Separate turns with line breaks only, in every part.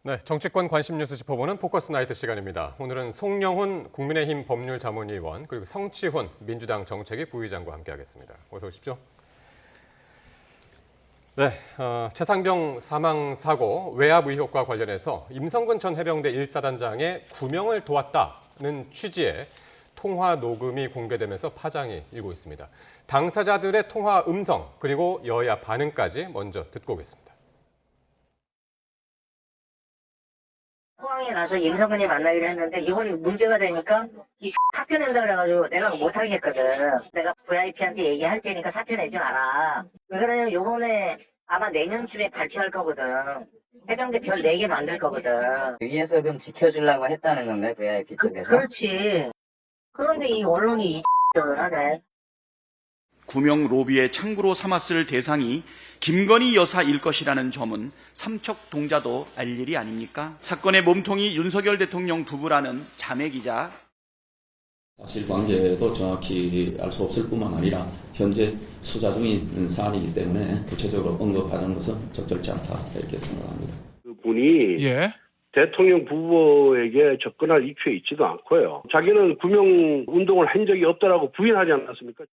네, 정치권 관심 뉴스 짚어보는 포커스 나이트 시간입니다. 오늘은 송영훈 국민의힘 법률자문위원 그리고 성치훈 민주당 정책위 부의장과 함께하겠습니다. 어서 오십시오. 네, 최상병 사망 사고 외압 의혹과 관련해서 임성근 전 해병대 1사단장의 구명을 도왔다는 취지의 통화 녹음이 공개되면서 파장이 일고 있습니다. 당사자들의 통화 음성 그리고 여야 반응까지 먼저 듣고 오겠습니다.
포항에 가서 임성근이 만나기로 했는데 이건 문제가 되니까 이 사표 낸다 그래가지고 내가 못하게 했거든. 내가 VIP한테 얘기할 테니까 사표 내지 마라. 왜 그러냐면 요번에 아마 내년쯤에 발표할 거거든. 해병대 별 4개 만들 거거든.
위에서 그럼 지켜주려고 했다는 건가요? VIP 쪽에서?
그렇지. 그런데 이 언론이 이 X를 하네.
구명 로비의 창구로 삼았을 대상이 김건희 여사일 것이라는 점은 삼척동자도 알 일이 아닙니까? 사건의 몸통이 윤석열 대통령 부부라는 자매 기자.
사실관계도 정확히 알 수 없을 뿐만 아니라 현재 수사 중인 사안이기 때문에 구체적으로 언급하는 것은 적절치 않다 이렇게 생각합니다.
그분이 대통령 부부에게 접근할 이유에 있지도 않고요. 자기는 구명 운동을 한 적이 없다라고 부인하지 않았습니까?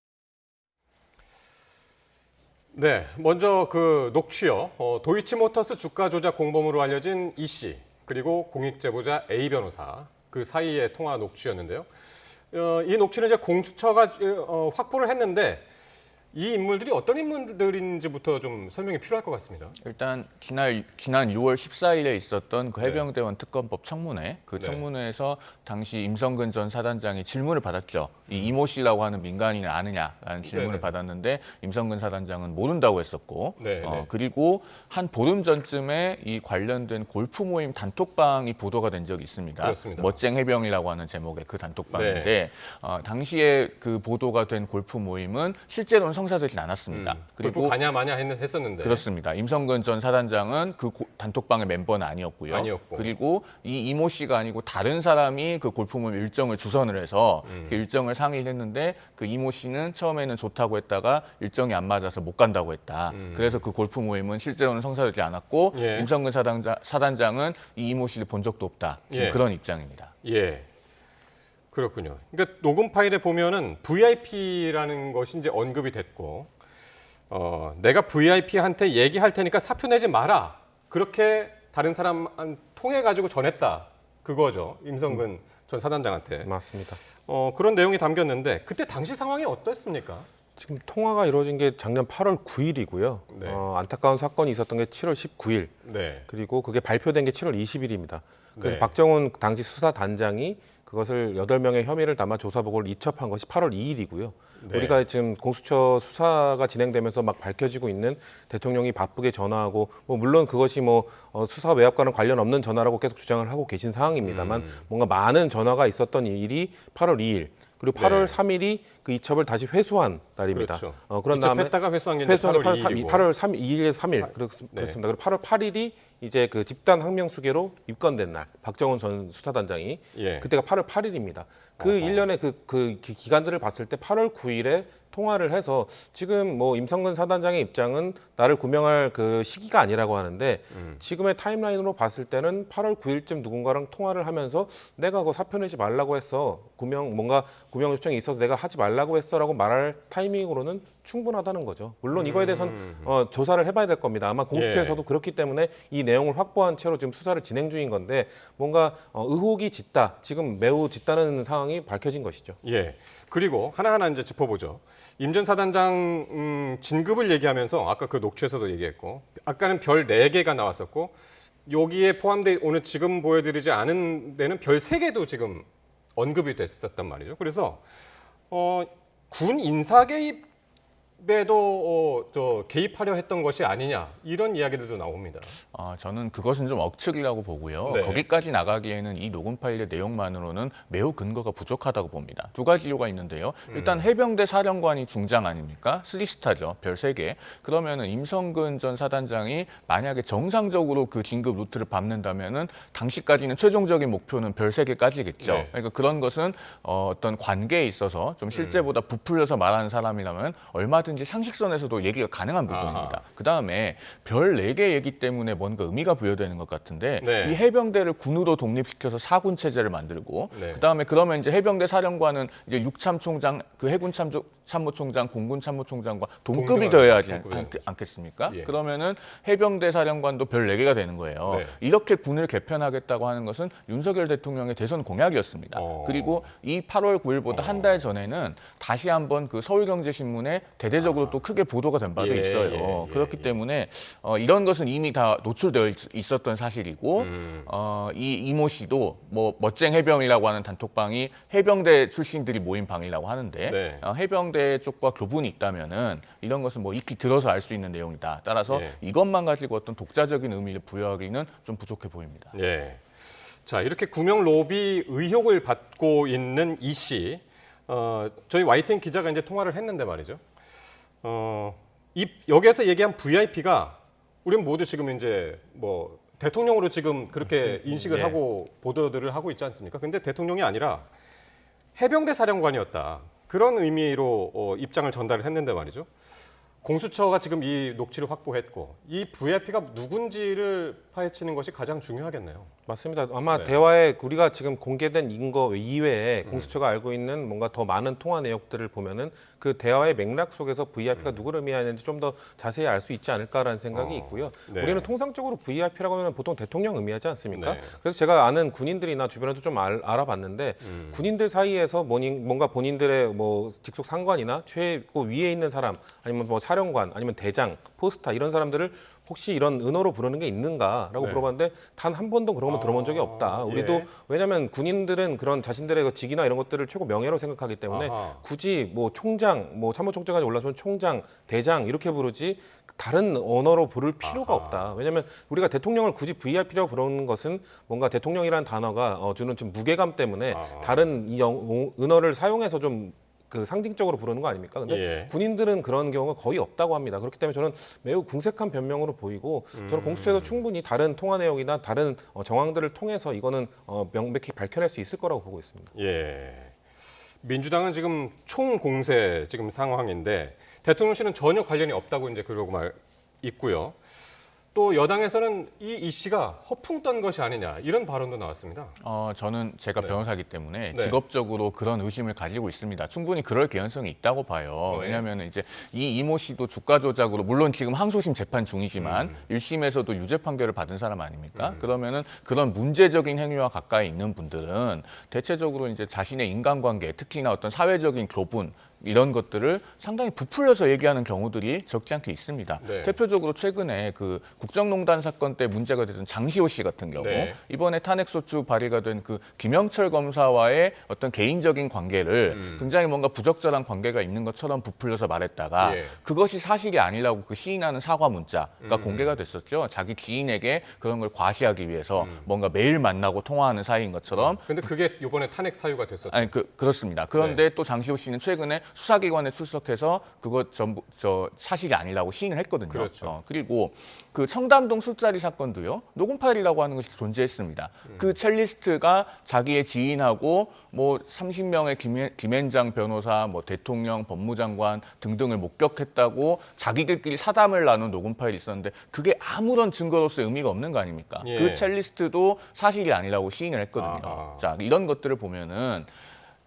네, 먼저 그 녹취요. 도이치모터스 주가 조작 공범으로 알려진 이 씨, 그리고 공익제보자 A 변호사 그 사이의 통화 녹취였는데요. 이 녹취는 이제 공수처가 확보를 했는데 이 인물들이 어떤 인물들인지부터 좀 설명이 필요할 것 같습니다.
일단 지난 6월 14일에 있었던 그 해병대원 특검법 청문회, 그 청문회에서 당시 임성근 전 사단장이 질문을 받았죠. 이 이모 씨라고 하는 민간인을 아느냐라는 질문을 받았는데 임성근 사단장은 모른다고 했었고, 그리고 한 보름 전쯤에 이 관련된 골프 모임 단톡방이 보도가 된 적이 있습니다.
그렇습니다.
멋쟁 해병이라고 하는 제목의 그 단톡방인데 당시에 그 보도가 된 골프 모임은 실제로는 성사되진 않았습니다.
그리고 골프 가냐 마냐 했었는데.
그렇습니다. 임성근 전 사단장은 그 단톡방의 멤버는 아니었고요. 그리고 이 이모 씨가 아니고 다른 사람이 그 골프 모임 일정을 주선을 해서 그 일정을 상의를 했는데 그 이모 씨는 처음에는 좋다고 했다가 일정이 안 맞아서 못 간다고 했다. 그래서 그 골프 모임은 실제로는 성사되지 않았고 임성근 사단장은 이 이모 씨를 본 적도 없다. 지금 그런 입장입니다.
예. 그렇군요. 그러니까 녹음 파일에 보면은 VIP라는 것이 이제 언급이 됐고, 내가 VIP한테 얘기할 테니까 사표 내지 마라. 그렇게 다른 사람 통해 가지고 전했다. 그거죠. 임성근 전 사단장한테.
맞습니다.
그런 내용이 담겼는데 그때 당시 상황이 어땠습니까?
지금 통화가 이루어진 게 작년 8월 9일이고요. 안타까운 사건이 있었던 게 7월 19일. 그리고 그게 발표된 게 7월 20일입니다. 그래서 박정훈 당시 수사단장이 그것을 8명의 혐의를 담아 조사보고를 이첩한 것이 8월 2일이고요. 우리가 지금 공수처 수사가 진행되면서 막 밝혀지고 있는 대통령이 바쁘게 전화하고 물론 그것이 수사 외압과는 관련 없는 전화라고 계속 주장을 하고 계신 상황입니다만 뭔가 많은 전화가 있었던 일이 8월 2일 그리고 8월 3일이 그 이첩을 다시 회수한 날입니다.
그렇죠.
그런 다음에
이첩했다가 회수한 게
8월
2일이고.
8월 2일에서 3일 그렇습니다. 그리고 8월 8일이 이제 그 집단 항명수계로 입건된 날 박정훈 전 수사단장이 그때가 8월 8일입니다. 그 일련의 그 기간들을 봤을 때 8월 9일에 통화를 해서 지금 임성근 사단장의 입장은 나를 구명할 그 시기가 아니라고 하는데 지금의 타임라인으로 봤을 때는 8월 9일쯤 누군가랑 통화를 하면서 내가 그거 사표 내지 말라고 했어. 뭔가 구명 요청이 있어서 내가 하지 말라고 했어라고 말할 타이밍으로는 충분하다는 거죠. 물론 이거에 대해서는 조사를 해봐야 될 겁니다. 아마 공수처에서도 그렇기 때문에 이 내용을 확보한 채로 지금 수사를 진행 중인 건데 뭔가 의혹이 짙다. 지금 매우 짙다는 상황이 밝혀진 것이죠.
예. 그리고 하나하나 이제 짚어보죠. 임 전 사단장 진급을 얘기하면서 아까 그 녹취에서도 얘기했고 아까는 별 4개가 나왔었고 여기에 포함돼 오늘 지금 보여드리지 않은 데는 별 3개도 지금 언급이 됐었단 말이죠. 그래서 군 인사 개입에도 개입하려 했던 것이 아니냐 이런 이야기들도 나옵니다.
저는 그것은 좀 억측이라고 보고요. 거기까지 나가기에는 이 녹음 파일의 내용만으로는 매우 근거가 부족하다고 봅니다. 두 가지 이유가 있는데요. 일단 해병대 사령관이 중장 아닙니까? 3스타죠. 별 3개. 그러면은 임성근 전 사단장이 만약에 정상적으로 그 진급 루트를 밟는다면은 당시까지는 최종적인 목표는 별 3개까지겠죠. 그러니까 그런 것은 어떤 관계에 있어서 좀 실제보다 부풀려서 말하는 사람이라면 얼마든지 얼마든지 상식선에서도 얘기가 가능한 부분입니다. 그다음에 별 4개 얘기 때문에 뭔가 의미가 부여되는 것 같은데
네.
이 해병대를 군으로 독립시켜서 4군 체제를 만들고
네.
그다음에 그러면 이제 해병대 사령관은 이제 육참총장, 그 해군 참모총장, 공군 참모총장과 동급이 되어야 하지 않겠습니까?
예.
그러면은 해병대 사령관도 별 4개가 되는 거예요.
네.
이렇게 군을 개편하겠다고 하는 것은 윤석열 대통령의 대선 공약이었습니다. 그리고 이 8월 9일보다 한 달 전에는 다시 한번 그 서울경제신문에 대대적으로 또 크게 보도가 된 바도 있어요. 그렇기 때문에 이런 것은 이미 다 노출되어 있었던 사실이고 이 이모 씨도 뭐 멋쟁 해병이라고 하는 단톡방이 해병대 출신들이 모인 방이라고 하는데
네.
해병대 쪽과 교분이 있다면은 이런 것은 뭐 익히 들어서 알 수 있는 내용이다. 따라서 이것만 가지고 어떤 독자적인 의미를 부여하기는 좀 부족해 보입니다.
예. 자, 이렇게 구명 로비 의혹을 받고 있는 이 씨, 저희 YTN 기자가 이제 통화를 했는데 말이죠. 여기에서 얘기한 VIP가 우리는 모두 지금 이제 뭐 대통령으로 지금 그렇게 인식을 하고 보도들을 하고 있지 않습니까? 근데 대통령이 아니라 해병대 사령관이었다. 그런 의미로 입장을 전달을 했는데 말이죠. 공수처가 지금 이 녹취를 확보했고 이 VIP가 누군지를 파헤치는 것이 가장 중요하겠네요.
맞습니다. 아마 대화에 우리가 지금 공개된 인거 이외에 공수처가 알고 있는 뭔가 더 많은 통화 내역들을 보면은 그 대화의 맥락 속에서 VIP가 누구를 의미하는지 좀 더 자세히 알 수 있지 않을까라는 생각이 있고요. 우리는 통상적으로 VIP라고 하면 보통 대통령 의미하지 않습니까? 그래서 제가 아는 군인들이나 주변에도 좀 알아봤는데 군인들 사이에서 뭔가 본인들의 뭐 직속 상관이나 최고 위에 있는 사람 아니면 뭐 사령관 아니면 대장, 포스타 이런 사람들을 혹시 이런 은어로 부르는 게 있는가라고 물어봤는데 단 한 번도 그런 거 들어본 적이 없다. 우리도 왜냐하면 군인들은 그런 자신들의 직이나 이런 것들을 최고 명예로 생각하기 때문에 굳이 뭐 총장, 뭐 참모총장까지 올라서면 총장, 대장 이렇게 부르지 다른 언어로 부를 필요가 없다. 왜냐하면 우리가 대통령을 굳이 VIP라고 부르는 것은 뭔가 대통령이라는 단어가 주는 좀 무게감 때문에 다른 이 은어를 사용해서 좀 그 상징적으로 부르는 거 아닙니까? 근데 군인들은 그런 경우가 거의 없다고 합니다. 그렇기 때문에 저는 매우 궁색한 변명으로 보이고 저는 공수처에서 충분히 다른 통화 내용이나 다른 정황들을 통해서 이거는 명백히 밝혀낼 수 있을 거라고 보고 있습니다.
예. 민주당은 지금 총공세 지금 상황인데 대통령실은 전혀 관련이 없다고 이제 그러고 있고요. 또 여당에서는 이 씨가 허풍 떤 것이 아니냐 이런 발언도 나왔습니다.
저는 제가 변호사이기 때문에 직업적으로 그런 의심을 가지고 있습니다. 충분히 그럴 개연성이 있다고 봐요. 왜냐하면 이제 이 이모 씨도 주가 조작으로 물론 지금 항소심 재판 중이지만 1심에서도 유죄 판결을 받은 사람 아닙니까? 그러면은 그런 문제적인 행위와 가까이 있는 분들은 대체적으로 이제 자신의 인간관계, 특히나 어떤 사회적인 교분 이런 것들을 상당히 부풀려서 얘기하는 경우들이 적지 않게 있습니다. 대표적으로 최근에 그 국정농단 사건 때 문제가 됐던 장시호 씨 같은 경우 이번에 탄핵소추 발의가 된 그 김영철 검사와의 어떤 개인적인 관계를 굉장히 뭔가 부적절한 관계가 있는 것처럼 부풀려서 말했다가 그것이 사실이 아니라고 그 시인하는 사과 문자가 공개가 됐었죠. 자기 지인에게 그런 걸 과시하기 위해서 뭔가 매일 만나고 통화하는 사이인 것처럼.
근데 그게 이번에 탄핵 사유가 됐었죠.
아니 그렇습니다. 그런데 또 장시호 씨는 최근에 수사기관에 출석해서 그것 전부 사실이 아니라고 시인을 했거든요.
그렇죠.
그리고 그 청담동 술자리 사건도요. 녹음 파일이라고 하는 것이 존재했습니다. 그 첼리스트가 자기의 지인하고 뭐 30명의 김앤장 변호사, 뭐 대통령, 법무장관 등등을 목격했다고 자기들끼리 사담을 나눈 녹음 파일이 있었는데 그게 아무런 증거로서 의미가 없는 거 아닙니까? 그 첼리스트도 사실이 아니라고 시인을 했거든요. 자, 이런 것들을 보면은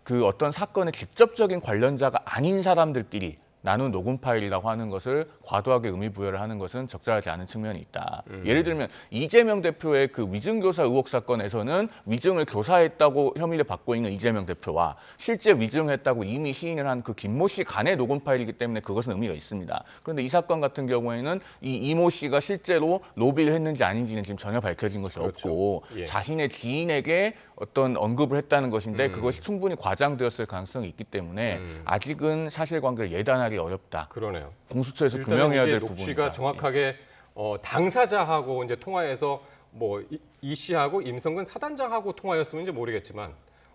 그 어떤 사건의 직접적인 관련자가 아닌 사람들끼리 나눈 녹음 파일이라고 하는 것을 과도하게 의미 부여를 하는 것은 적절하지 않은 측면이 있다. 예를 들면 이재명 대표의 그 위증교사 의혹 사건에서는 위증을 교사했다고 혐의를 받고 있는 이재명 대표와 실제 위증했다고 이미 시인을 한 그 김모 씨 간의 녹음 파일이기 때문에 그것은 의미가 있습니다. 그런데 이 사건 같은 경우에는 이 이모 씨가 실제로 로비를 했는지 아닌지는 지금 전혀 밝혀진 것이 없고 자신의 지인에게 어떤 언급을 했다는 것인데 그것이 충분히 과장되었을 가능성이 있기 때문에 아직은 사실관계를 예단하기 어렵다.
그러네요.
공수처에서 규명해야 될
녹취가
부분이다.
정확하게 당사자하고 이제 통화해서 뭐 이 씨하고 임성근 사단장하고 통화였으면 모르겠지만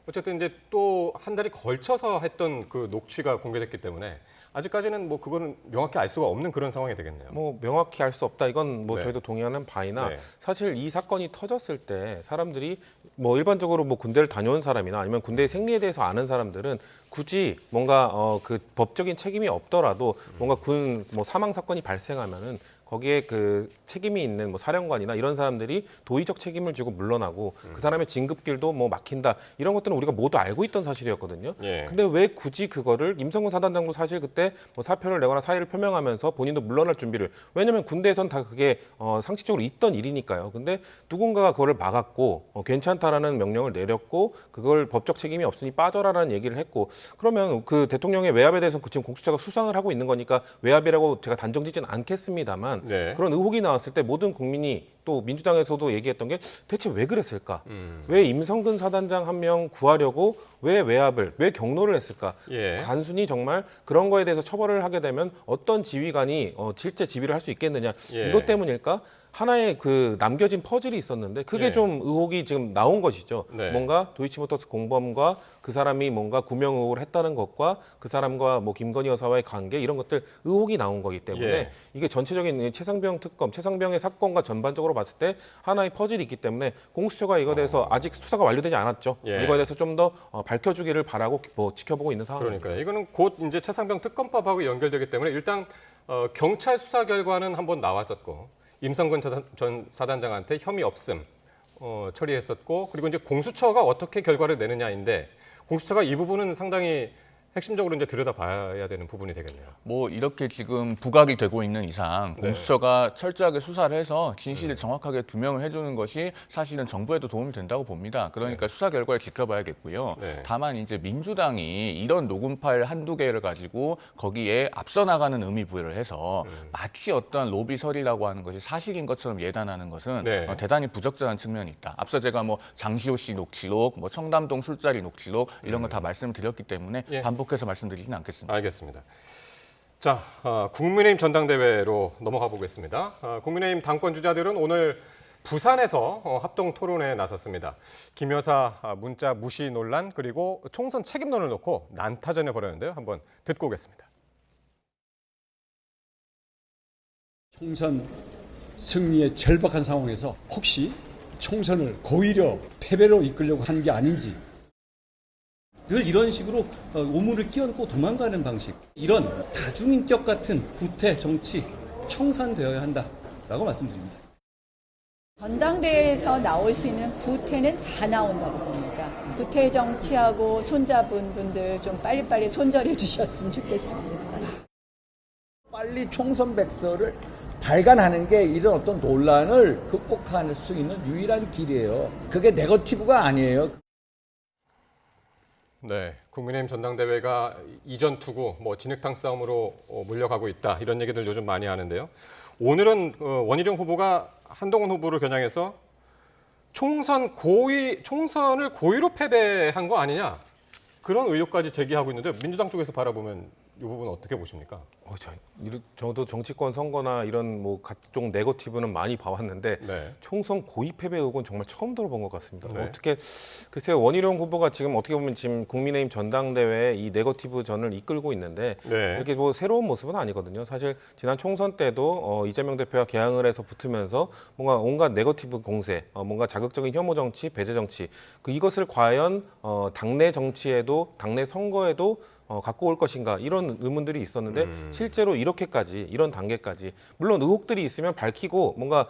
어쨌든 이제 또 한 달이 걸쳐서 했던 그 녹취가 공개됐기 때문에 아직까지는 뭐 그거는 명확히 알 수가 없는 그런 상황이 되겠네요.
뭐 명확히 알 수 없다. 이건 뭐
네.
저희도 동의하는 바이나
네.
사실 이 사건이 터졌을 때 사람들이 뭐 일반적으로 뭐 군대를 다녀온 사람이나 아니면 군대의 생리에 대해서 아는 사람들은 굳이 뭔가 그 법적인 책임이 없더라도 뭔가 군 뭐 사망 사건이 발생하면은 거기에 그 책임이 있는 뭐 사령관이나 이런 사람들이 도의적 책임을 지고 물러나고 그 사람의 진급길도 뭐 막힌다 이런 것들은 우리가 모두 알고 있던 사실이었거든요.
예.
근데 왜 굳이 그거를 임성근 사단장도 사실 그때 뭐 사표를 내거나 사의를 표명하면서 본인도 물러날 준비를 왜냐하면 군대에선 다 그게 상식적으로 있던 일이니까요. 근데 누군가가 그거를 막았고 괜찮다라는 명령을 내렸고 그걸 법적 책임이 없으니 빠져라라는 얘기를 했고 그러면 그 대통령의 외압에 대해서 그 지금 공수처가 수상을 하고 있는 거니까 외압이라고 제가 단정짓지는 않겠습니다만
네.
그런 의혹이 나왔을 때 모든 국민이 또 민주당에서도 얘기했던 게 대체 왜 그랬을까? 왜 임성근 사단장 한 명 구하려고 왜 외압을, 왜 경로를 했을까?
예.
단순히 정말 그런 거에 대해서 처벌을 하게 되면 어떤 지휘관이 실제 지휘를 할 수 있겠느냐?
예.
이것 때문일까? 하나의 그 남겨진 퍼즐이 있었는데 그게
예.
좀 의혹이 지금 나온 것이죠.
네.
뭔가 도이치모터스 공범과 그 사람이 뭔가 구명 의혹을 했다는 것과 그 사람과 뭐 김건희 여사와의 관계 이런 것들 의혹이 나온 거기 때문에
예.
이게 전체적인 최상병 특검, 최상병의 사건과 전반적으로 봤을 때 하나의 퍼즐이 있기 때문에 공수처가 이거에 대해서 아직 수사가 완료되지 않았죠.
예.
이거에 대해서 좀 더 밝혀주기를 바라고 뭐 지켜보고 있는 상황입니다.
그러니까요. 이거는 곧 이제 최상병 특검법하고 연결되기 때문에 일단 경찰 수사 결과는 한번 나왔었고 임성근 전 사단장한테 혐의 없음 처리했었고 그리고 이제 공수처가 어떻게 결과를 내느냐인데 공수처가 이 부분은 상당히 핵심적으로 이제 들여다봐야 되는 부분이 되겠네요.
뭐 이렇게 지금 부각이 되고 있는 이상
네.
공수처가 철저하게 수사를 해서 진실을 정확하게 규명을 해주는 것이 사실은 정부에도 도움이 된다고 봅니다. 그러니까 수사 결과를 지켜봐야겠고요.
네.
다만 이제 민주당이 이런 녹음 파일 한두 개를 가지고 거기에 앞서 나가는 의미 부여를 해서 마치 어떠한 로비설이라고 하는 것이 사실인 것처럼 예단하는 것은
네.
대단히 부적절한 측면이 있다. 앞서 제가 뭐 장시호 씨 녹취록, 뭐 청담동 술자리 녹취록 이런 거 다 말씀을 드렸기 때문에
예.
반복해서 말씀드리지는 않겠습니다.
알겠습니다. 자, 국민의힘 전당대회로 넘어가 보겠습니다. 국민의힘 당권 주자들은 오늘 부산에서 합동 토론에 나섰습니다. 김 여사 문자 무시 논란 그리고 총선 책임론을 놓고 난타전을 벌였는데요. 한번 듣고 오겠습니다.
총선 승리의 절박한 상황에서 혹시 총선을 고의로 패배로 이끌려고 한 게 아닌지
늘 이런 식으로 오물을 끼얹고 도망가는 방식 이런 다중인격 같은 구태 정치 청산되어야 한다라고 말씀드립니다.
전당대회에서 나올 수 있는 구태는 다 나온다고 봅니다. 구태 정치하고 손잡은 분들 좀 빨리빨리 손절해 주셨으면 좋겠습니다.
빨리 총선 백서를 발간하는 게 이런 어떤 논란을 극복할 수 있는 유일한 길이에요. 그게 네거티브가 아니에요.
네, 국민의힘 전당대회가 이전 투구, 뭐 진흙탕 싸움으로 물려가고 있다 이런 얘기들 요즘 많이 하는데요. 오늘은 원희룡 후보가 한동훈 후보를 겨냥해서 총선을 고의로 패배한 거 아니냐 그런 의혹까지 제기하고 있는데 민주당 쪽에서 바라보면 이 부분은 어떻게 보십니까?
저도 정치권 선거나 이런 뭐 각종 네거티브는 많이 봐왔는데
네.
총선 고의 패배 의혹은 정말 처음 들어본 것 같습니다.
네.
어떻게 글쎄요 원희룡 후보가 지금 어떻게 보면 지금 국민의힘 전당대회 이 네거티브 전을 이끌고 있는데
네.
이렇게 뭐 새로운 모습은 아니거든요. 사실 지난 총선 때도 이재명 대표가 개항을 해서 붙으면서 뭔가 온갖 네거티브 공세, 뭔가 자극적인 혐오 정치, 배제 정치 이것을 과연 당내 정치에도 당내 선거에도 갖고 올 것인가 이런 의문들이 있었는데 실제로 이렇게까지 이런 단계까지 물론 의혹들이 있으면 밝히고 뭔가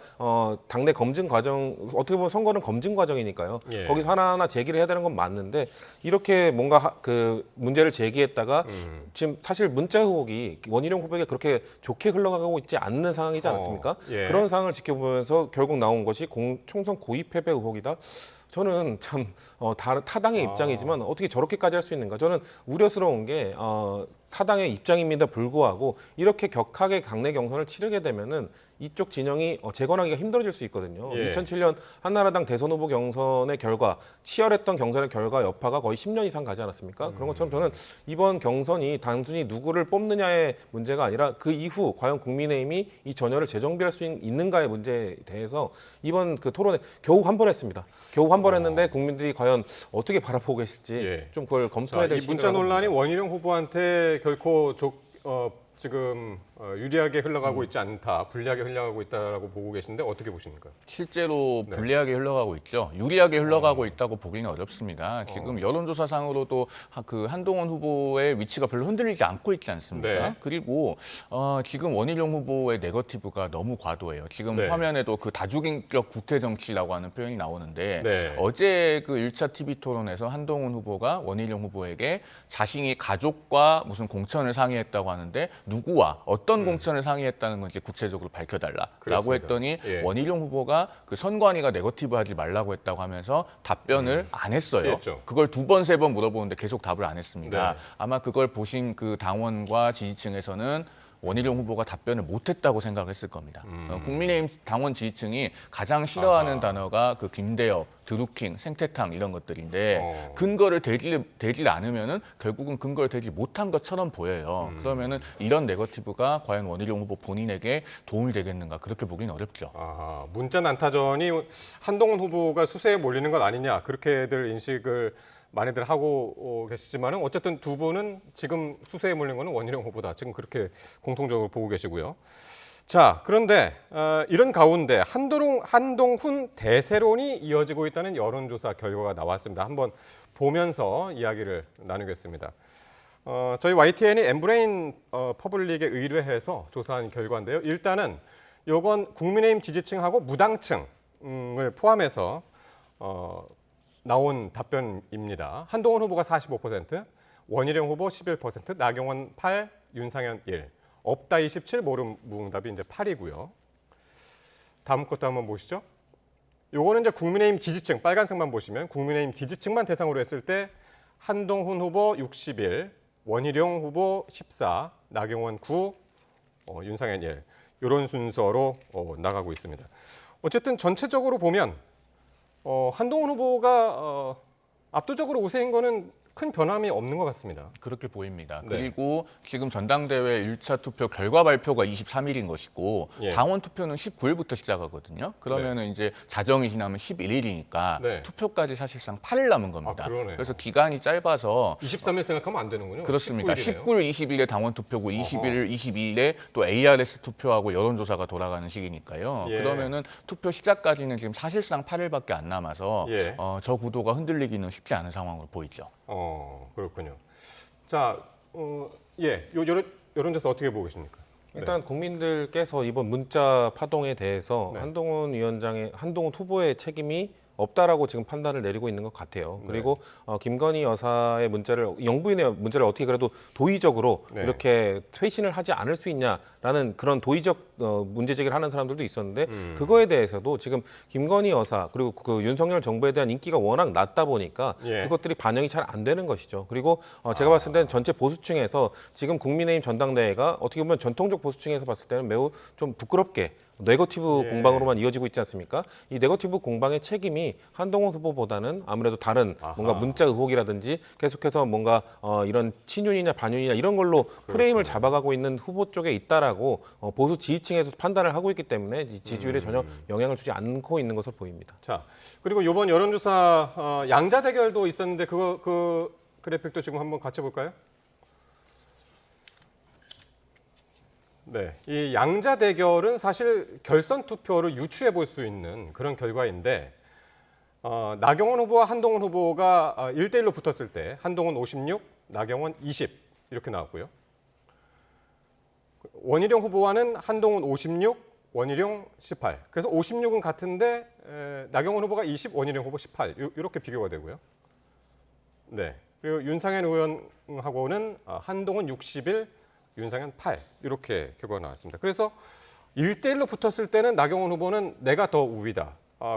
당내 검증 과정 어떻게 보면 선거는 검증 과정이니까요.
예.
거기서 하나하나 제기를 해야 되는 건 맞는데 이렇게 뭔가 그 문제를 제기했다가 지금 사실 문자 의혹이 원희룡 후보에게 그렇게 좋게 흘러가고 있지 않는 상황이지 않습니까?
예.
그런 상황을 지켜보면서 결국 나온 것이 총선 고의 패배 의혹이다. 저는 참 타당의 입장이지만 어떻게 저렇게까지 할 수 있는가? 저는 우려스러운 게 타당의 입장입니다 불구하고 이렇게 격하게 당내 경선을 치르게 되면은 이쪽 진영이 재건하기가 힘들어질 수 있거든요.
예.
2007년 한나라당 대선 후보 경선의 결과 치열했던 경선의 결과 여파가 거의 10년 이상 가지 않았습니까? 그런 것처럼 저는 이번 경선이 단순히 누구를 뽑느냐의 문제가 아니라 그 이후 과연 국민의힘이 이 전열을 재정비할 수 있는가의 문제에 대해서 이번 그 토론에 겨우 한 번 했습니다. 겨우 한 번 했는데 국민들이 과연 어떻게 바라보고 계실지
예.
좀 그걸 검토해야 될
이
시기라고
문자 논란이
봅니다.
원희룡 후보한테 결코 지금 유리하게 흘러가고 있지 않다, 불리하게 흘러가고 있다라고 보고 계신데 어떻게 보십니까?
실제로 불리하게 흘러가고 있죠. 유리하게 흘러가고 있다고 보기는 어렵습니다. 지금 여론조사상으로도 그 한동훈 후보의 위치가 별로 흔들리지 않고 있지 않습니까?
네.
그리고 지금 원희룡 후보의 네거티브가 너무 과도해요. 지금
네.
화면에도 그 다중인격 구태 정치라고 하는 표현이 나오는데
네.
어제 그 1차 TV 토론에서 한동훈 후보가 원희룡 후보에게 자신이 가족과 무슨 공천을 상의했다고 하는데 누구와 어떤 공천을 상의했다는 건지 구체적으로 밝혀달라라고
그렇습니다.
했더니
예.
원희룡 후보가 그 선관위가 네거티브 하지 말라고 했다고 하면서 답변을 안 했어요.
피했죠.
그걸 2번, 3번 물어보는데 계속 답을 안 했습니다.
네.
아마 그걸 보신 그 당원과 지지층에서는 원희룡 후보가 답변을 못했다고 생각했을 겁니다. 국민의힘 당원 지지층이 가장 싫어하는 단어가 그 김대엽, 드루킹, 생태탕 이런 것들인데 근거를 대지 않으면은 결국은 근거를 대지 못한 것처럼 보여요. 그러면은 이런 네거티브가 과연 원희룡 후보 본인에게 도움이 되겠는가 그렇게 보기는 어렵죠.
문자 난타전이 한동훈 후보가 수세에 몰리는 것 아니냐 그렇게들 인식을 많이들 하고 계시지만은 어쨌든 두 분은 지금 수세에 몰린 거는 원희룡 후보다. 지금 그렇게 공통적으로 보고 계시고요. 자, 그런데 이런 가운데 한동훈 대세론이 이어지고 있다는 여론조사 결과가 나왔습니다. 한번 보면서 이야기를 나누겠습니다. 저희 YTN이 엠브레인 퍼블릭에 의뢰해서 조사한 결과인데요. 일단은 이건 국민의힘 지지층하고 무당층을 포함해서 나온 답변입니다. 한동훈 후보가 45%, 원희룡 후보 11%, 나경원 8, 윤상현 1, 없다 27, 모름 무응답이 이제 8이고요. 다음 것도 한번 보시죠. 요거는 이제 국민의힘 지지층, 빨간색만 보시면 국민의힘 지지층만 대상으로 했을 때 한동훈 후보 61, 원희룡 후보 14, 나경원 9, 윤상현 1. 이런 순서로 나가고 있습니다. 어쨌든 전체적으로 보면 한동훈 후보가 압도적으로 우세인 거는 큰 변함이 없는 것 같습니다.
그렇게 보입니다.
네.
그리고 지금 전당대회 1차 투표 결과 발표가 23일인 것이고
예.
당원 투표는 19일부터 시작하거든요. 그러면은 이제 자정이 지나면 11일이니까
네.
투표까지 사실상 8일 남은 겁니다.
그러네요.
그래서 기간이 짧아서
23일 생각하면 안 되는군요.
그렇습니다.
19일이네요.
19일, 20일에 당원 투표고 21일, 22일에 또 ARS 투표하고 여론조사가 돌아가는 시기니까요.
예.
그러면은 투표 시작까지는 지금 사실상 8일밖에 안 남아서
예.
저 구도가 흔들리기는 쉽지 않은 상황으로 보이죠.
그렇군요. 자, 여론조사 어떻게 보고 계십니까?
일단 국민들께서 이번 문자 파동에 대해서
네.
한동훈 후보의 책임이 없다라고 지금 판단을 내리고 있는 것 같아요. 그리고 김건희 여사의 영부인의 문자를 어떻게 그래도 도의적으로
네.
이렇게 퇴신을 하지 않을 수 있냐라는 그런 도의적 문제 제기를 하는 사람들도 있었는데 그거에 대해서도 지금 김건희 여사 그리고 그 윤석열 정부에 대한 인기가 워낙 낮다 보니까
예.
그것들이 반영이 잘 안 되는 것이죠. 그리고 제가 봤을 때는 전체 보수층에서 지금 국민의힘 전당대회가 어떻게 보면 전통적 보수층에서 봤을 때는 매우 좀 부끄럽게 네거티브
예.
공방으로만 이어지고 있지 않습니까? 이 네거티브 공방의 책임이 한동훈 후보보다는 아무래도 다른 뭔가 문자 의혹이라든지 계속해서 뭔가 이런 친윤이냐 반윤이냐 이런 걸로 프레임을 잡아가고 있는 후보 쪽에 있다라고 보수 지지층에서 판단을 하고 있기 때문에 이 지지율에 전혀 영향을 주지 않고 있는 것으로 보입니다.
자, 그리고 이번 여론조사 양자 대결도 있었는데 그 그래픽도 지금 한번 같이 볼까요? 네, 이 양자 대결은 사실 결선 투표를 유추해 볼 수 있는 그런 결과인데 나경원 후보와 한동훈 후보가 1대1로 붙었을 때 한동훈 56, 나경원 20 이렇게 나왔고요. 원희룡 후보와는 한동훈 56, 원희룡 18. 그래서 56은 같은데 나경원 후보가 20, 원희룡 후보 18 이렇게 비교가 되고요. 네, 그리고 윤상현 의원하고는 한동훈 61, 윤상현 8 이렇게 결과가 나왔습니다. 그래서 1대1로 붙었을 때는 나경원 후보는 내가 더 우위다.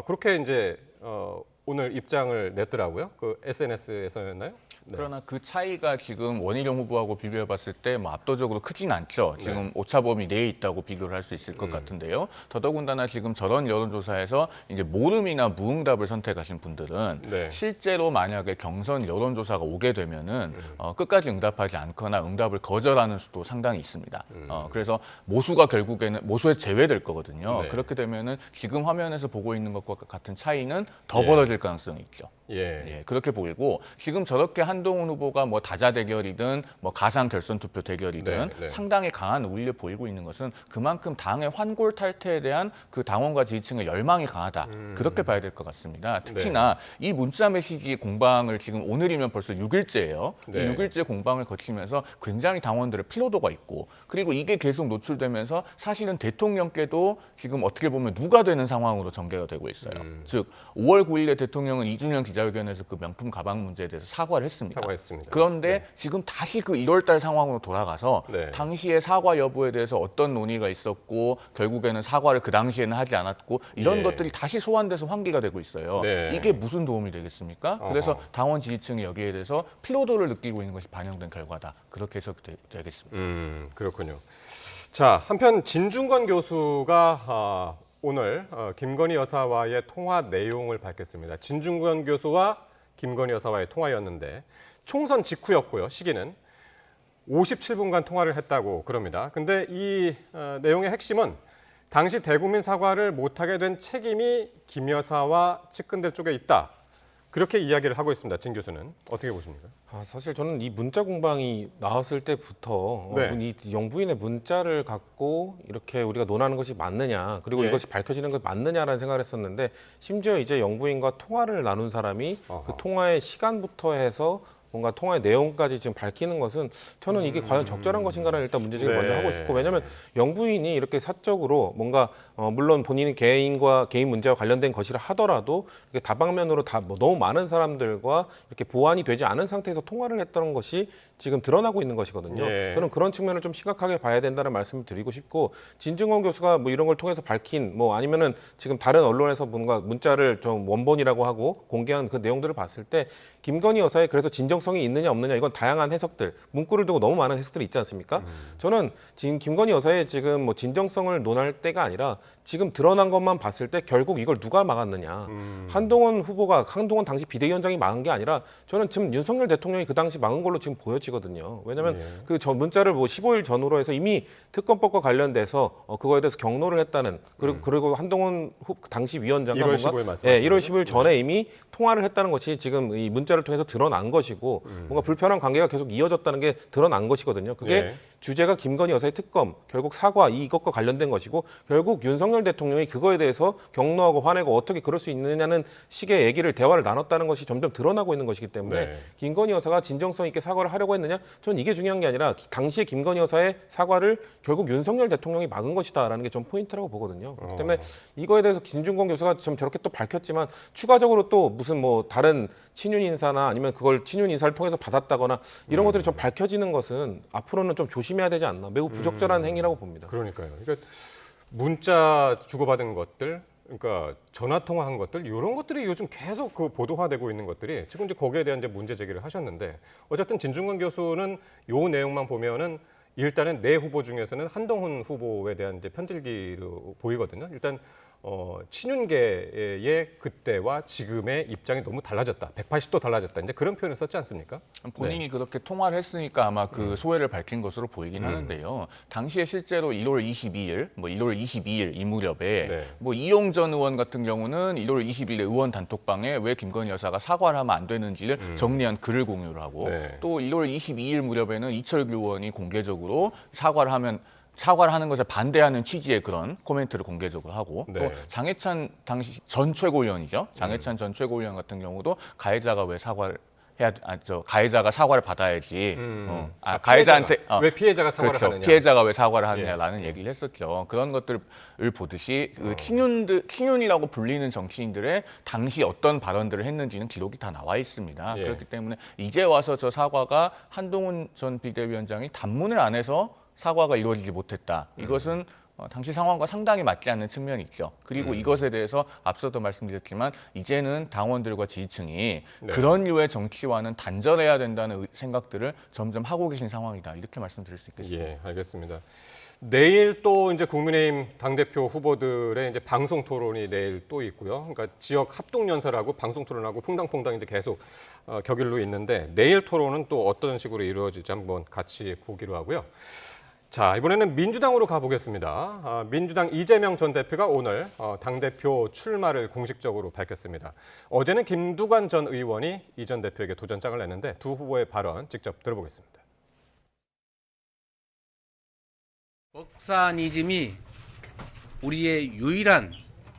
그렇게 이제 오늘 입장을 냈더라고요. 그 SNS에서였나요? 네.
그러나 그 차이가 지금 원희룡 후보하고 비교해봤을 때 뭐 압도적으로 크진 않죠. 지금 오차범위 내에 있다고 비교를 할 수 있을 것 같은데요. 더더군다나 지금 저런 여론조사에서 이제 모름이나 무응답을 선택하신 분들은
네.
실제로 만약에 경선 여론조사가 오게 되면은 끝까지 응답하지 않거나 응답을 거절하는 수도 상당히 있습니다. 그래서 모수가 결국에는 모수에 제외될 거거든요.
네.
그렇게 되면은 지금 화면에서 보고 있는 것과 같은 차이는 더 벌어질 가능성이 있죠.
예.
그렇게 보이고 지금 저렇게 한동훈 후보가 뭐 다자 대결이든 뭐 가상 결선 투표 대결이든 상당히 강한 우위를 보이고 있는 것은 그만큼 당의 환골 탈퇴에 대한 그 당원과 지지층의 열망이 강하다. 그렇게 봐야 될 것 같습니다. 특히나 이 문자 메시지 공방을 지금 오늘이면 벌써 6일째예요. 이 6일째 공방을 거치면서 굉장히 당원들의 피로도가 있고 그리고 이게 계속 노출되면서 사실은 대통령께도 지금 어떻게 보면 누가 되는 상황으로 전개가 되고 있어요. 즉 5월 9일에 대통령은 이준영 기자회견에서 그 명품 가방 문제에 대해서 사과를 했습니다. 그런데 지금 다시 그 1월 달 상황으로 돌아가서 당시의 사과 여부에 대해서 어떤 논의가 있었고 결국에는 사과를 그 당시에는 하지 않았고 이런 것들이 다시 소환돼서 환기가 되고 있어요. 이게 무슨 도움이 되겠습니까? 그래서 당원 지지층이 여기에 대해서 피로도를 느끼고 있는 것이 반영된 결과다. 그렇게 해석되겠습니다.
그렇군요. 자, 한편 진중권 교수가 오늘 김건희 여사와의 통화 내용을 밝혔습니다. 진중권 교수와 김건희 여사와의 통화였는데 총선 직후였고요. 시기는 57분간 통화를 했다고 그럽니다. 근데 이 내용의 핵심은 당시 대국민 사과를 못하게 된 책임이 김 여사와 측근들 쪽에 있다. 그렇게 이야기를 하고 있습니다. 진 교수는 어떻게 보십니까?
사실 저는 이 문자 공방이 나왔을 때부터 이 영부인의 문자를 갖고 이렇게 우리가 논하는 것이 맞느냐 그리고 이것이 밝혀지는 것이 맞느냐라는 생각을 했었는데 심지어 이제 영부인과 통화를 나눈 사람이 그 통화의 시간부터 해서 뭔가 통화의 내용까지 지금 밝히는 것은 저는 이게 과연 적절한 것인가라는 일단 문제제기를 먼저 하고 싶고 왜냐하면 영부인이 이렇게 사적으로 뭔가 물론 본인이 개인 문제와 관련된 것이라 하더라도 이렇게 다방면으로 다 너무 많은 사람들과 이렇게 보완이 되지 않은 상태에서 통화를 했던 것이 지금 드러나고 있는 것이거든요. 저는 그런 측면을 좀 심각하게 봐야 된다는 말씀을 드리고 싶고 진중권 교수가 뭐 이런 걸 통해서 밝힌 뭐 아니면은 지금 다른 언론에서 뭔가 문자를 좀 원본이라고 하고 공개한 그 내용들을 봤을 때 김건희 여사의 그래서 진정성이 있느냐 없느냐 이건 다양한 해석들 문구를 두고 너무 많은 해석들이 있지 않습니까? 저는 지금 김건희 여사의 지금 뭐 진정성을 논할 때가 아니라 지금 드러난 것만 봤을 때 결국 이걸 누가 막았느냐. 한동훈 당시 비대위원장이 막은 게 아니라 저는 지금 윤석열 대통령이 그 당시 막은 걸로 지금 보여지거든요. 왜냐하면 그 문자를 뭐 15일 전후로 해서 이미 특검법과 관련돼서 그거에 대해서 경로를 했다는 그리고 한동훈 당시 위원장과
1월 15일 말씀하시죠?
1월 15일 전에 이미 통화를 했다는 것이 지금 이 문자를 통해서 드러난 것이고 뭔가 불편한 관계가 계속 이어졌다는 게 드러난 것이거든요. 그게 주제가 김건희 여사의 특검, 결국 사과 이것과 관련된 것이고 결국 윤석열 대통령이 그거에 대해서 격노하고 화내고 어떻게 그럴 수 있느냐는 식의 대화를 나눴다는 것이 점점 드러나고 있는 것이기 때문에 김건희 여사가 진정성 있게 사과를 하려고 했느냐? 저는 이게 중요한 게 아니라 당시에 김건희 여사의 사과를 결국 윤석열 대통령이 막은 것이다라는 게 좀 포인트라고 보거든요. 그렇기 때문에 이거에 대해서 진중권 교수가 좀 저렇게 또 밝혔지만 추가적으로 또 무슨 뭐 다른 친윤 인사나 아니면 그걸 친윤 인사를 통해서 받았다거나 이런 것들이 좀 밝혀지는 것은 앞으로는 좀 조심해야 되지 않나. 매우 부적절한 행위라고 봅니다.
그러니까요. 그러니까 문자 주고받은 것들, 그러니까 전화 통화한 것들 이런 것들이 요즘 계속 그 보도화되고 있는 것들이 지금 이제 거기에 대한 이제 문제 제기를 하셨는데 어쨌든 진중권 교수는 요 내용만 보면은 일단은 내 후보 중에서는 한동훈 후보에 대한 이제 편들기로 보이거든요. 일단 친윤계의 그때와 지금의 입장이 너무 달라졌다. 180도 달라졌다. 이제 그런 표현을 썼지 않습니까?
본인이 그렇게 통화를 했으니까 아마 그 소회를 밝힌 것으로 보이긴 하는데요. 당시에 실제로 1월 22일 이 무렵에 뭐 이용전 의원 같은 경우는 1월 20일에 의원 단톡방에 왜 김건희 여사가 사과를 하면 안 되는지를 정리한 글을 공유를 하고 또 1월 22일 무렵에는 이철규 의원이 공개적으로 사과를 하는 것에 반대하는 취지의 그런 코멘트를 공개적으로 하고 또 장해찬 당시 전 최고위원이죠. 장해찬 전 최고위원 같은 경우도 가해자가 왜 사과를 가해자가 사과를 받아야지. 가해자한테
왜 피해자가 사과를 하느냐?
피해자가 왜 사과를 하느냐라는 얘기를 했었죠. 그런 것들을 보듯이 그 친윤이라고 불리는 정치인들의 당시 어떤 발언들을 했는지는 기록이 다 나와 있습니다. 그렇기 때문에 이제 와서 저 사과가 한동훈 전 비대위원장이 단문을 안 해서 사과가 이루어지지 못했다. 이것은 당시 상황과 상당히 맞지 않는 측면이 있죠. 그리고 이것에 대해서 앞서도 말씀드렸지만 이제는 당원들과 지지층이 그런 류의 정치와는 단절해야 된다는 생각들을 점점 하고 계신 상황이다. 이렇게 말씀드릴 수 있겠습니다.
예, 알겠습니다. 내일 또 이제 국민의힘 당대표 후보들의 이제 방송 토론이 내일 또 있고요. 그러니까 지역 합동 연설하고 방송 토론하고 퐁당퐁당 이제 계속 격일로 있는데 내일 토론은 또 어떤 식으로 이루어질지 한번 같이 보기로 하고요. 자, 이번에는 민주당으로 가보겠습니다. 민주당 이재명 전 대표가 오늘 당대표 출마를 공식적으로 밝혔습니다. 어제는 김두관 전 의원이 이 전 대표에게 도전장을 냈는데 두 후보의 발언 직접 들어보겠습니다.
먹사니즘이 우리의 유일한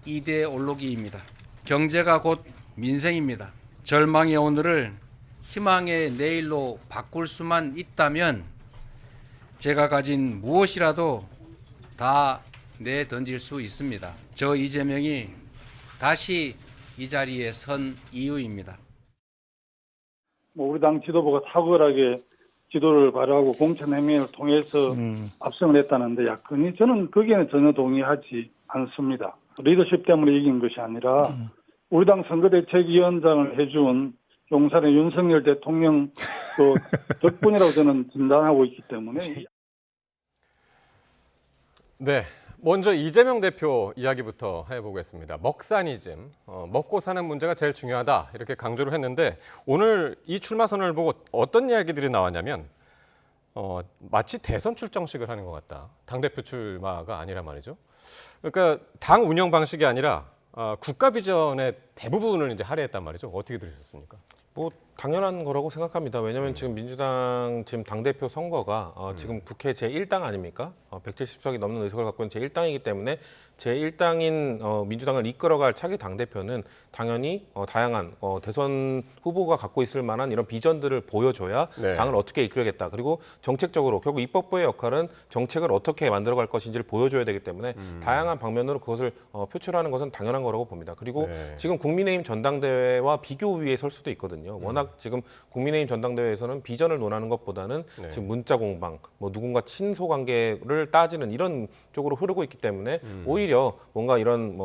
이데올로기입니다. 경제가 곧 민생입니다. 절망의 오늘을 희망의 내일로 바꿀 수만 있다면 제가 가진 무엇이라도 다 내던질 수 있습니다. 저 이재명이 다시 이 자리에 선 이유입니다.
우리 당 지도부가 탁월하게 지도를 발휘하고 공천 행위를 통해서 압승을 했다는데 야권이 저는 거기에는 전혀 동의하지 않습니다. 리더십 때문에 이긴 것이 아니라 우리 당 선거대책위원장을 해준 용산의 윤석열 대통령 덕분이라고 저는 진단하고 있기 때문에.
네, 먼저 이재명 대표 이야기부터 해보겠습니다. 먹사니즘, 먹고 사는 문제가 제일 중요하다 이렇게 강조를 했는데 오늘 이 출마 선언을 보고 어떤 이야기들이 나왔냐면 마치 대선 출정식을 하는 것 같다. 당대표 출마가 아니라 말이죠. 그러니까 당 운영 방식이 아니라 국가 비전의 대부분을 이제 할애했단 말이죠. 어떻게 들으셨습니까?
뭐 당연한 거라고 생각합니다. 왜냐하면 지금 민주당 지금 당대표 선거가 지금 국회 제1당 아닙니까? 170석이 넘는 의석을 갖고 있는 제1당이기 때문에 제1당인 민주당을 이끌어갈 차기 당대표는 당연히 다양한 대선 후보가 갖고 있을 만한 이런 비전들을 보여줘야
네.
당을 어떻게 이끌겠다. 그리고 정책적으로 결국 입법부의 역할은 정책을 어떻게 만들어갈 것인지를 보여줘야 되기 때문에 다양한 방면으로 그것을 표출하는 것은 당연한 거라고 봅니다. 그리고
네.
지금 국민의힘 전당대회와 비교 위에 설 수도 있거든요. 워낙 지금 국민의힘 전당대회에서는 비전을 논하는 것보다는
네.
지금 문자 공방, 뭐 누군가 친소 관계를 따지는 이런 쪽으로 흐르고 있기 때문에 오히려 뭔가 이런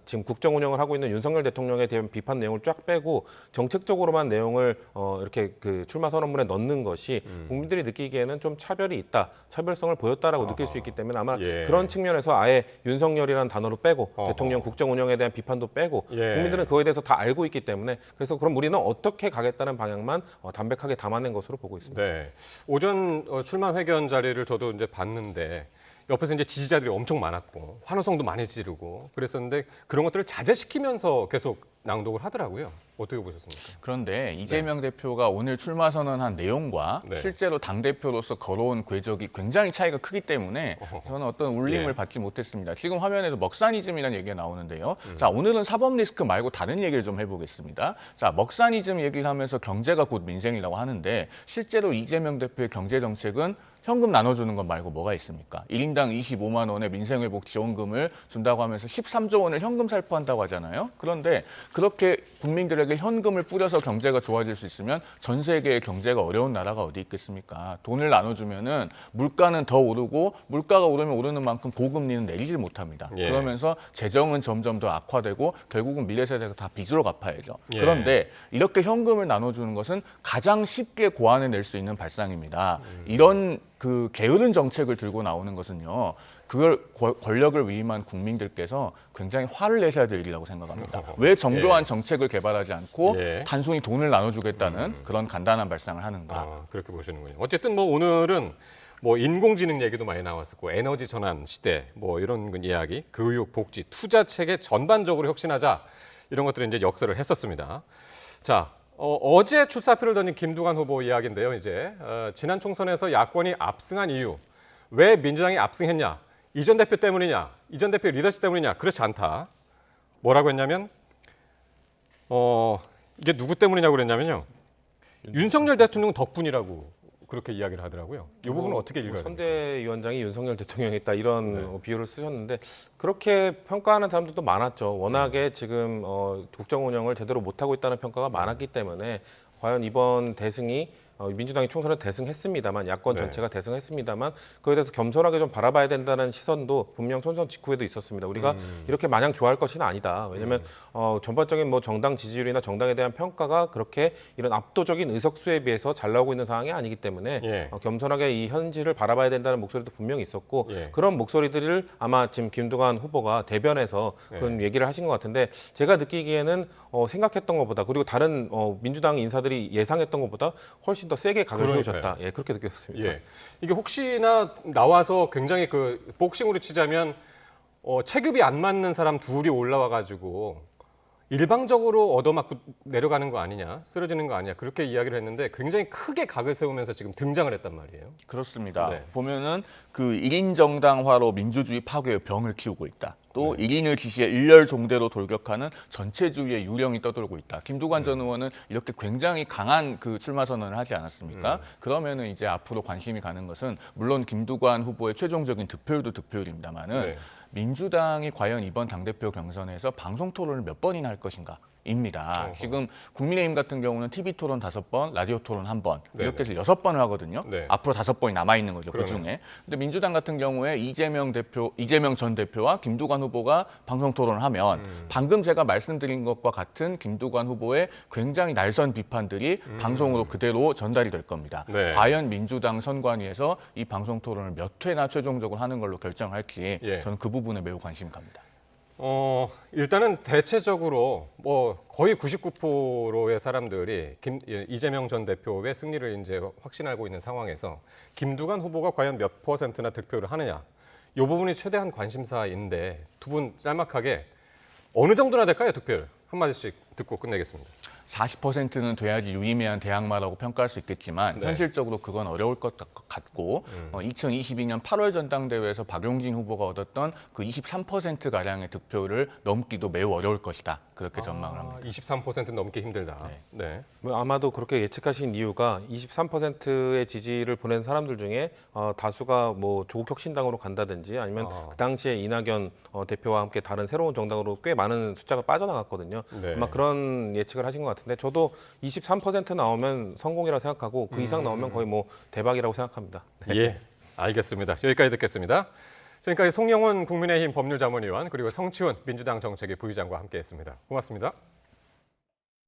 지금 국정 운영을 하고 있는 윤석열 대통령에 대한 비판 내용을 쫙 빼고 정책적으로만 내용을 이렇게 그 출마 선언문에 넣는 것이 국민들이 느끼기에는 좀 차별이 있다, 차별성을 보였다라고 느낄 수 있기 때문에 아마
예.
그런 측면에서 아예 윤석열이라는 단어로 빼고 대통령 국정 운영에 대한 비판도 빼고
예.
국민들은 그거에 대해서 다 알고 있기 때문에 그래서 그럼 우리는 어떻게 가겠다는 방향만 담백하게 담아낸 것으로 보고 있습니다.
네. 오전 출마 회견 자리를 저도 이제 봤는데 옆에서 이제 지지자들이 엄청 많았고 환호성도 많이 지르고 그랬었는데 그런 것들을 자제시키면서 계속 낭독을 하더라고요. 어떻게 보셨습니까?
그런데 이재명 대표가 오늘 출마 선언한 내용과
네.
실제로 당대표로서 걸어온 궤적이 굉장히 차이가 크기 때문에 저는 어떤 울림을
예.
받지 못했습니다. 지금 화면에도 먹사니즘이라는 얘기가 나오는데요. 자, 오늘은 사법 리스크 말고 다른 얘기를 좀 해보겠습니다. 자, 먹사니즘 얘기를 하면서 경제가 곧 민생이라고 하는데 실제로 이재명 대표의 경제 정책은 현금 나눠주는 것 말고 뭐가 있습니까? 1인당 25만 원의 민생회복 지원금을 준다고 하면서 13조 원을 현금 살포한다고 하잖아요. 그런데 그렇게 국민들에게 현금을 뿌려서 경제가 좋아질 수 있으면 전 세계의 경제가 어려운 나라가 어디 있겠습니까? 돈을 나눠주면은 물가는 더 오르고 물가가 오르면 오르는 만큼 고금리는 내리질 못합니다.
예.
그러면서 재정은 점점 더 악화되고 결국은 미래 세대가 다 빚으로 갚아야죠.
예.
그런데 이렇게 현금을 나눠주는 것은 가장 쉽게 고안해 낼 수 있는 발상입니다. 이런 그 게으른 정책을 들고 나오는 것은요. 그걸 권력을 위임한 국민들께서 굉장히 화를 내셔야 될 일이라고 생각합니다. 왜 정교한
예.
정책을 개발하지 않고
예.
단순히 돈을 나눠주겠다는 그런 간단한 발상을 하는가.
그렇게 보시는군요. 어쨌든 뭐 오늘은 뭐 인공지능 얘기도 많이 나왔었고 에너지 전환 시대 뭐 이런 이야기, 교육, 복지, 투자 체계 전반적으로 혁신하자 이런 것들을 이제 역설을 했었습니다. 자. 어제 출사표를 던진 김두관 후보 이야기인데요. 이제 지난 총선에서 야권이 압승한 이유, 왜 민주당이 압승했냐? 이 전 대표 때문이냐? 이 전 대표 리더십 때문이냐? 그렇지 않다. 뭐라고 했냐면 이게 누구 때문이냐고 그랬냐면요. 윤석열 대통령 덕분이라고 그렇게 이야기를 하더라고요. 이 부분은 어떻게 읽어야 됩니까?
선대위원장이 윤석열 대통령이 있다 이런 비유를 쓰셨는데 그렇게 평가하는 사람들도 많았죠. 워낙에 지금 국정 운영을 제대로 못하고 있다는 평가가 많았기 때문에 과연 이번 대승이 민주당이 총선에 대승했습니다만 야권 전체가 대승했습니다만 그에 대해서 겸손하게 좀 바라봐야 된다는 시선도 분명 총선 직후에도 있었습니다. 우리가 이렇게 마냥 좋아할 것은 아니다. 왜냐하면 전반적인 뭐 정당 지지율이나 정당에 대한 평가가 그렇게 이런 압도적인 의석수에 비해서 잘 나오고 있는 상황이 아니기 때문에 겸손하게 이 현실을 바라봐야 된다는 목소리도 분명히 있었고 그런 목소리들을 아마 지금 김두관 후보가 대변에서 그런 얘기를 하신 것 같은데 제가 느끼기에는 생각했던 것보다 그리고 다른 민주당 인사들이 예상했던 것보다 훨씬 더 세게 각을
그러니까요.
세우셨다. 예, 그렇게 느꼈습니다.
예. 이게 혹시나 나와서 굉장히 그 복싱으로 치자면 체급이 안 맞는 사람 둘이 올라와 가지고 일방적으로 얻어맞고 내려가는 거 아니냐, 쓰러지는 거 아니냐 그렇게 이야기를 했는데 굉장히 크게 각을 세우면서 지금 등장을 했단 말이에요.
그렇습니다.
네.
보면은 그 1인 정당화로 민주주의 파괴의 병을 키우고 있다. 또 1인을 지시해 일렬 종대로 돌격하는 전체주의의 유령이 떠돌고 있다. 김두관 전 의원은 이렇게 굉장히 강한 그 출마 선언을 하지 않았습니까? 그러면은 이제 앞으로 관심이 가는 것은 물론 김두관 후보의 최종적인 득표율도 득표율입니다만은
네.
민주당이 과연 이번 당대표 경선에서 방송 토론을 몇 번이나 할 것인가? 입니다. 지금 국민의힘 같은 경우는 TV 토론 5번, 라디오 토론 1번 이렇게 해서 6번을 하거든요.
네.
앞으로 5번이 남아 있는 거죠.
그러네.
그 중에. 근데 민주당 같은 경우에 이재명 전 대표와 김두관 후보가 방송 토론을 하면 방금 제가 말씀드린 것과 같은 김두관 후보의 굉장히 날선 비판들이 방송으로 그대로 전달이 될 겁니다.
네.
과연 민주당 선관위에서 이 방송 토론을 몇 회나 최종적으로 하는 걸로 결정할지
예.
저는 그 부분에 매우 관심이 갑니다.
일단은 대체적으로 뭐 거의 99%의 사람들이 이재명 전 대표의 승리를 이제 확신하고 있는 상황에서 김두관 후보가 과연 몇 %나 득표를 하느냐, 이 부분이 최대한 관심사인데 두 분 짤막하게 어느 정도나 될까요, 득표율? 한마디씩 듣고 끝내겠습니다.
40%는 돼야지 유의미한 대항마라고 평가할 수 있겠지만
네.
현실적으로 그건 어려울 것 같고 2022년 8월 전당대회에서 박용진 후보가 얻었던 그 23%가량의 득표를 넘기도 매우 어려울 것이다. 그렇게 전망을 합니다.
23% 넘기 힘들다. 네.
뭐 아마도 그렇게 예측하신 이유가 23%의 지지를 보낸 사람들 중에 다수가 뭐 조국혁신당으로 간다든지 아니면 그 당시에 이낙연 대표와 함께 다른 새로운 정당으로 꽤 많은 숫자가 빠져나갔거든요.
네.
아마 그런 예측을 하신 것 같은데 저도 23% 나오면 성공이라고 생각하고 그 이상 나오면 거의 뭐 대박이라고 생각합니다. 네.
예, 알겠습니다. 여기까지 듣겠습니다. 지금까지 송영훈 국민의힘 법률자문위원 그리고 성치훈 민주당 정책위 부의장과 함께했습니다. 고맙습니다.